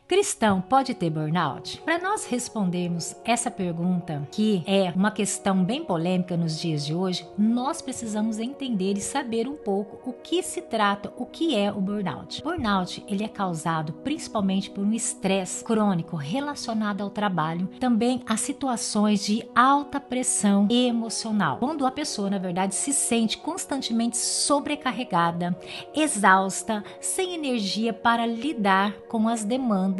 Cristão pode ter burnout? Para nós respondermos essa pergunta, que é uma questão bem polêmica nos dias de hoje, nós precisamos entender e saber um pouco o que se trata, o que é o burnout. Burnout, ele é causado principalmente por um estresse crônico relacionado ao trabalho, também a situações de alta pressão emocional, quando a pessoa, na verdade, se sente constantemente sobrecarregada, exausta, sem energia para lidar com as demandas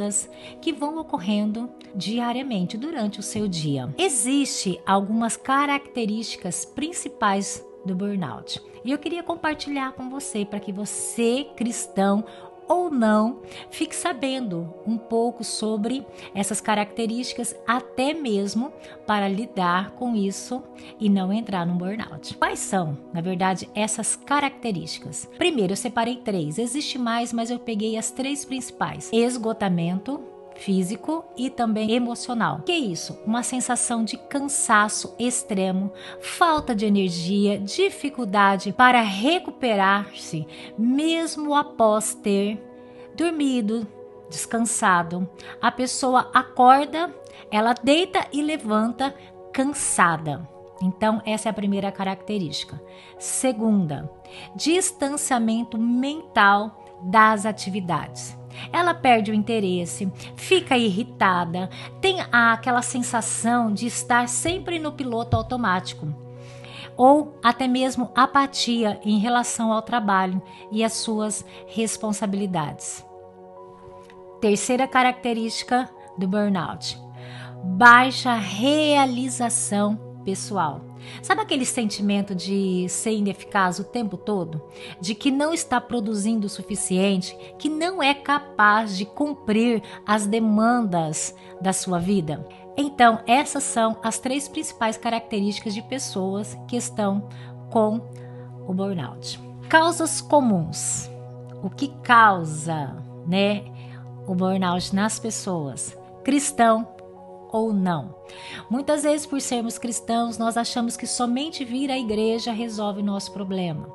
que vão ocorrendo diariamente durante o seu dia. Existem algumas características principais do burnout e eu queria compartilhar com você para que você, cristão ou não, fique sabendo um pouco sobre essas características, até mesmo para lidar com isso e não entrar no burnout. Quais são, na verdade, essas características? Primeiro, eu separei 3. Existe mais, mas eu peguei as 3 principais. Esgotamento físico e também emocional. Que é isso? Uma sensação de cansaço extremo, falta de energia, dificuldade para recuperar-se, mesmo após ter dormido, descansado. A pessoa acorda, ela deita e levanta cansada. Então, essa é a primeira característica. Segunda, distanciamento mental das atividades. Ela perde o interesse, fica irritada, tem aquela sensação de estar sempre no piloto automático, ou até mesmo apatia em relação ao trabalho e às suas responsabilidades. Terceira característica do burnout: baixa realização pessoal. Sabe aquele sentimento de ser ineficaz o tempo todo? De que não está produzindo o suficiente, que não é capaz de cumprir as demandas da sua vida? Então, essas são as 3 principais características de pessoas que estão com o burnout. Causas comuns. O que causa, o burnout nas pessoas? Cristão ou não. Muitas vezes, por sermos cristãos, nós achamos que somente vir à igreja resolve o nosso problema.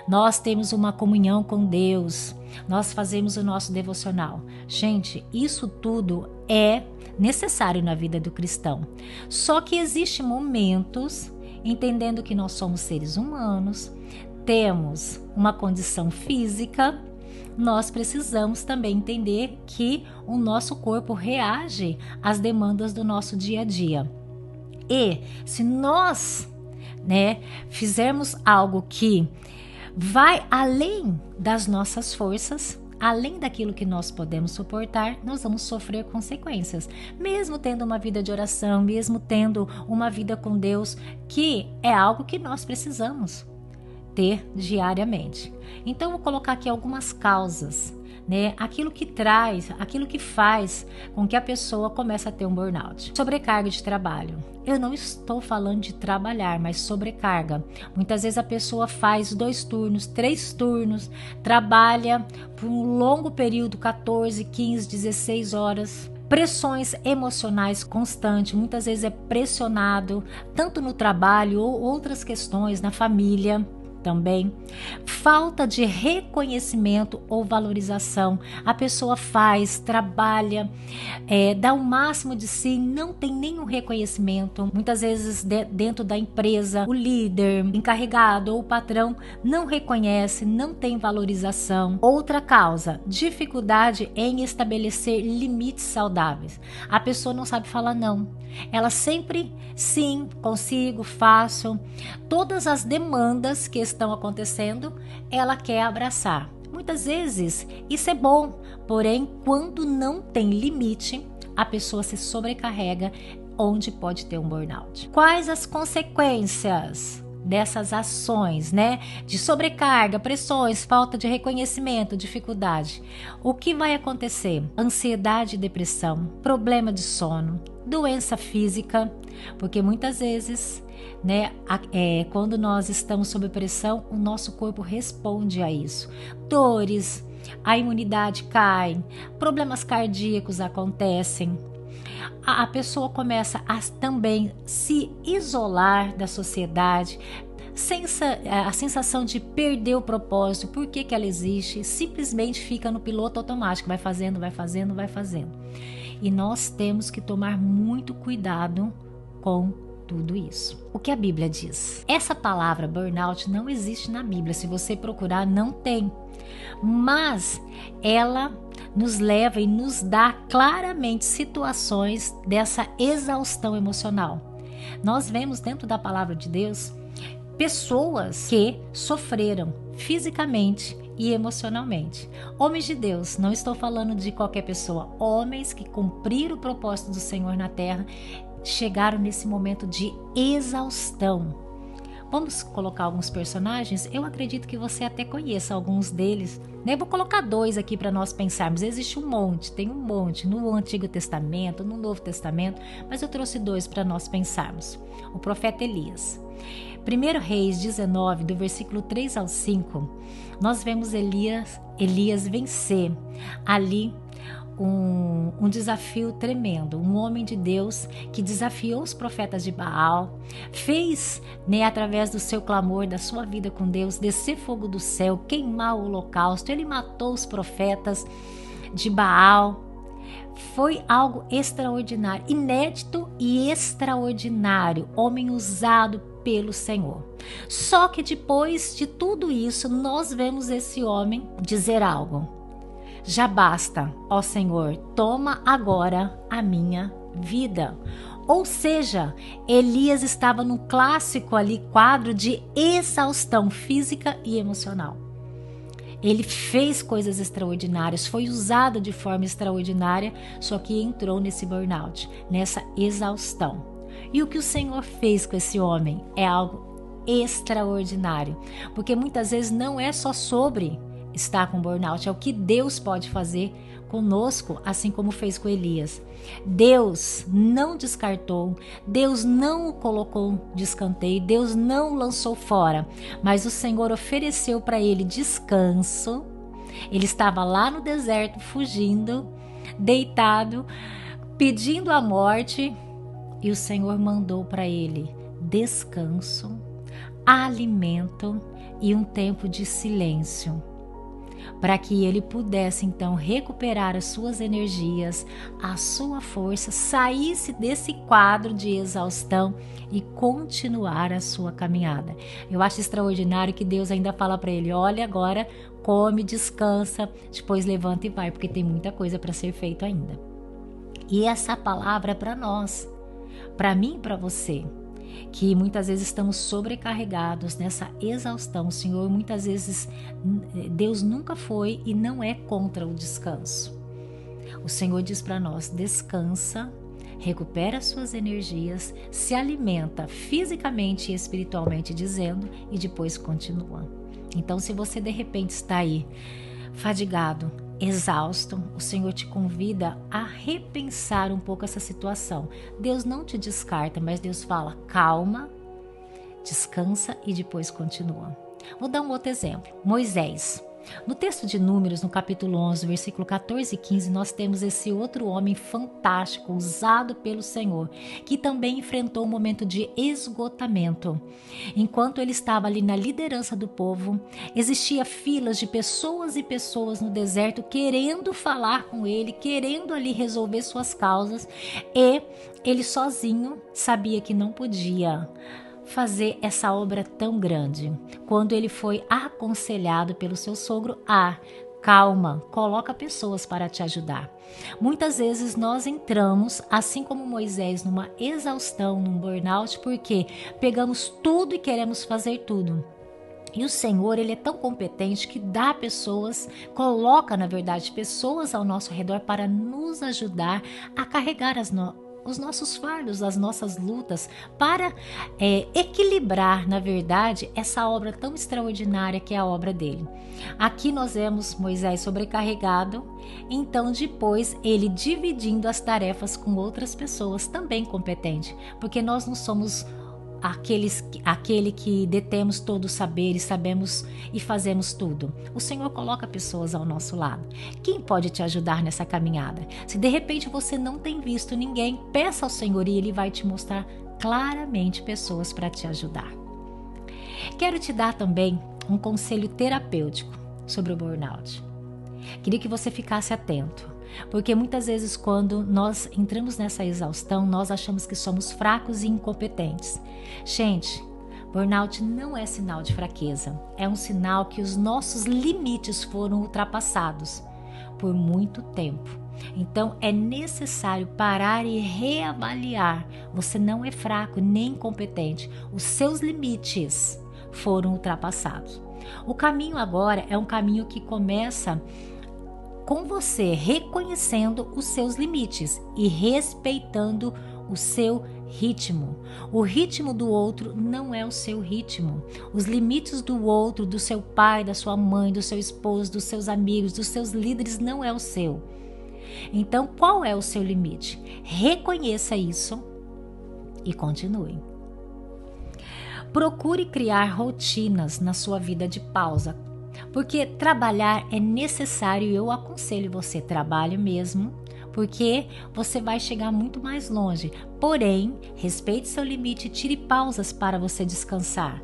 Nós temos uma comunhão com Deus, nós fazemos o nosso devocional. Gente, isso tudo é necessário na vida do cristão. Só que existem momentos, entendendo que nós somos seres humanos, temos uma condição física, nós precisamos também entender que o nosso corpo reage às demandas do nosso dia a dia. E se nós, fizermos algo que vai além das nossas forças, além daquilo que nós podemos suportar, nós vamos sofrer consequências. Mesmo tendo uma vida de oração, mesmo tendo uma vida com Deus, que é algo que nós precisamos ter diariamente. Então, vou colocar aqui algumas causas, aquilo que traz, aquilo que faz com que a pessoa comece a ter um burnout. Sobrecarga de trabalho. Eu não estou falando de trabalhar, mas sobrecarga. Muitas vezes a pessoa faz 2 turnos, 3 turnos, trabalha por um longo período, 14, 15, 16 horas. Pressões emocionais constantes, muitas vezes é pressionado, tanto no trabalho ou outras questões, na família também. Falta de reconhecimento ou valorização. A pessoa faz, trabalha, dá o máximo de si, não tem nenhum reconhecimento. Muitas vezes dentro da empresa, o líder, encarregado ou o patrão não reconhece, não tem valorização. Outra causa, dificuldade em estabelecer limites saudáveis. A pessoa não sabe falar não. Ela sempre, sim, consigo, faço. Todas as demandas que estão acontecendo, ela quer abraçar. Muitas vezes isso é bom, porém, quando não tem limite, a pessoa se sobrecarrega, onde pode ter um burnout. Quais as consequências dessas ações, de sobrecarga, pressões, falta de reconhecimento, dificuldade? O que vai acontecer? Ansiedade e depressão, problema de sono, doença física, porque muitas vezes, quando nós estamos sob pressão, o nosso corpo responde a isso. Dores, a imunidade cai, problemas cardíacos acontecem. A pessoa começa a também se isolar da sociedade, a sensação de perder o propósito, por que ela existe, simplesmente fica no piloto automático, vai fazendo, vai fazendo, vai fazendo. E nós temos que tomar muito cuidado com tudo isso. O que a Bíblia diz? Essa palavra burnout não existe na Bíblia, se você procurar não tem, mas ela nos leva e nos dá claramente situações dessa exaustão emocional. Nós vemos dentro da palavra de Deus pessoas que sofreram fisicamente e emocionalmente. Homens de Deus, não estou falando de qualquer pessoa, homens que cumpriram o propósito do Senhor na terra, chegaram nesse momento de exaustão. Vamos colocar alguns personagens? Eu acredito que você até conheça alguns deles, né? Vou colocar 2 aqui para nós pensarmos. Existe um monte, tem um monte no Antigo Testamento, no Novo Testamento, mas eu trouxe 2 para nós pensarmos. O profeta Elias. 1 Reis 19, do versículo 3 ao 5, nós vemos Elias vencer ali um desafio tremendo, um homem de Deus que desafiou os profetas de Baal, fez, através do seu clamor, da sua vida com Deus, descer fogo do céu, queimar o holocausto. Ele matou os profetas de Baal. Foi algo extraordinário, inédito e extraordinário, homem usado pelo Senhor. Só que depois de tudo isso, nós vemos esse homem dizer algo: já basta, ó Senhor, toma agora a minha vida. Ou seja, Elias estava no clássico ali quadro de exaustão física e emocional. Ele fez coisas extraordinárias, foi usado de forma extraordinária, só que entrou nesse burnout, nessa exaustão. E o que o Senhor fez com esse homem é algo extraordinário, porque muitas vezes não é só sobre estar com burnout, é o que Deus pode fazer conosco, assim como fez com Elias. Deus não descartou, Deus não o colocou de escanteio, Deus não o lançou fora, mas o Senhor ofereceu para ele descanso. Ele estava lá no deserto, fugindo, deitado, pedindo a morte, e o Senhor mandou para ele descanso, alimento e um tempo de silêncio, para que ele pudesse então recuperar as suas energias, a sua força, saísse desse quadro de exaustão e continuar a sua caminhada. Eu acho extraordinário que Deus ainda fala para ele: olha, agora come, descansa, depois levanta e vai, porque tem muita coisa para ser feito ainda. E essa palavra é para nós, para mim e para você, que muitas vezes estamos sobrecarregados nessa exaustão. O Senhor, muitas vezes, Deus nunca foi e não é contra o descanso. O Senhor diz para nós: descansa, recupera suas energias, se alimenta fisicamente e espiritualmente, dizendo, e depois continua. Então, se você de repente está aí fadigado, exausto, o Senhor te convida a repensar um pouco essa situação. Deus não te descarta, mas Deus fala: calma, descansa e depois continua. Vou dar um outro exemplo. Moisés. No texto de Números, no capítulo 11, versículo 14 e 15, nós temos esse outro homem fantástico, usado pelo Senhor, que também enfrentou um momento de esgotamento. Enquanto ele estava ali na liderança do povo, existia filas de pessoas e pessoas no deserto querendo falar com ele, querendo ali resolver suas causas, e ele sozinho sabia que não podia fazer essa obra tão grande. Quando ele foi aconselhado pelo seu sogro calma, coloca pessoas para te ajudar. Muitas vezes nós entramos, assim como Moisés, numa exaustão, num burnout, porque pegamos tudo e queremos fazer tudo. E o Senhor, Ele é tão competente que dá pessoas, coloca, na verdade, pessoas ao nosso redor para nos ajudar a carregar os nossos fardos, as nossas lutas, para equilibrar, na verdade, essa obra tão extraordinária que é a obra dele. Aqui nós vemos Moisés sobrecarregado, então depois ele dividindo as tarefas com outras pessoas também competentes, porque nós não somos aquele que detemos todo o saber e sabemos e fazemos tudo. O Senhor coloca pessoas ao nosso lado. Quem pode te ajudar nessa caminhada? Se de repente você não tem visto ninguém, peça ao Senhor e Ele vai te mostrar claramente pessoas para te ajudar. Quero te dar também um conselho terapêutico sobre o burnout. Queria que você ficasse atento, porque muitas vezes quando nós entramos nessa exaustão, nós achamos que somos fracos e incompetentes. Gente, burnout não é sinal de fraqueza, é um sinal que os nossos limites foram ultrapassados por muito tempo. Então é necessário parar e reavaliar. Você não é fraco nem incompetente, os seus limites foram ultrapassados. O caminho agora é um caminho que começa com você reconhecendo os seus limites e respeitando o seu ritmo. O ritmo do outro não é o seu ritmo. Os limites do outro, do seu pai, da sua mãe, do seu esposo, dos seus amigos, dos seus líderes, não é o seu. Então, qual é o seu limite? Reconheça isso e continue. Procure criar rotinas na sua vida de pausa, porque trabalhar é necessário e eu aconselho você, trabalhe mesmo, porque você vai chegar muito mais longe. Porém, respeite seu limite e tire pausas para você descansar.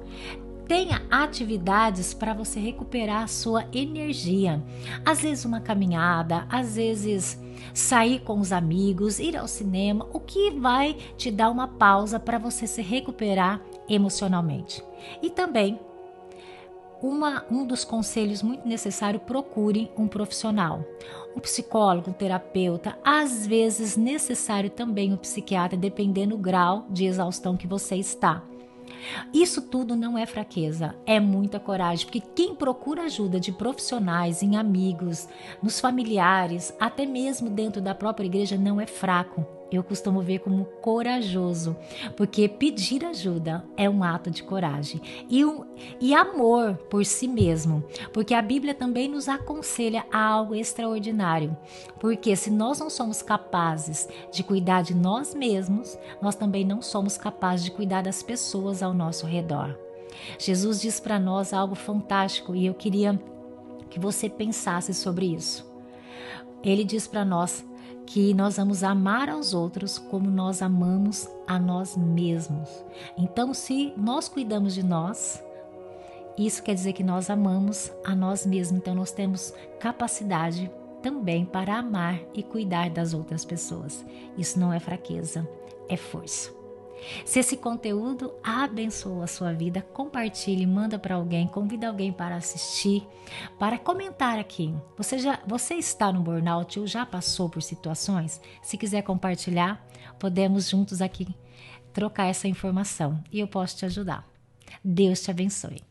Tenha atividades para você recuperar a sua energia. Às vezes uma caminhada, às vezes sair com os amigos, ir ao cinema, o que vai te dar uma pausa para você se recuperar emocionalmente. E também, um dos conselhos muito necessário, procure um profissional, um psicólogo, um terapeuta, às vezes necessário também um psiquiatra, dependendo do grau de exaustão que você está. Isso tudo não é fraqueza, é muita coragem, porque quem procura ajuda de profissionais, em amigos, nos familiares, até mesmo dentro da própria igreja, não é fraco. Eu costumo ver como corajoso, porque pedir ajuda é um ato de coragem e amor por si mesmo, porque a Bíblia também nos aconselha a algo extraordinário, porque se nós não somos capazes de cuidar de nós mesmos, nós também não somos capazes de cuidar das pessoas ao nosso redor. Jesus diz para nós algo fantástico e eu queria que você pensasse sobre isso. Ele diz para nós que nós vamos amar aos outros como nós amamos a nós mesmos. Então, se nós cuidamos de nós, isso quer dizer que nós amamos a nós mesmos. Então, nós temos capacidade também para amar e cuidar das outras pessoas. Isso não é fraqueza, é força. Se esse conteúdo abençoou a sua vida, compartilhe, manda para alguém, convida alguém para assistir, para comentar aqui. Você está no burnout ou já passou por situações? Se quiser compartilhar, podemos juntos aqui trocar essa informação e eu posso te ajudar. Deus te abençoe.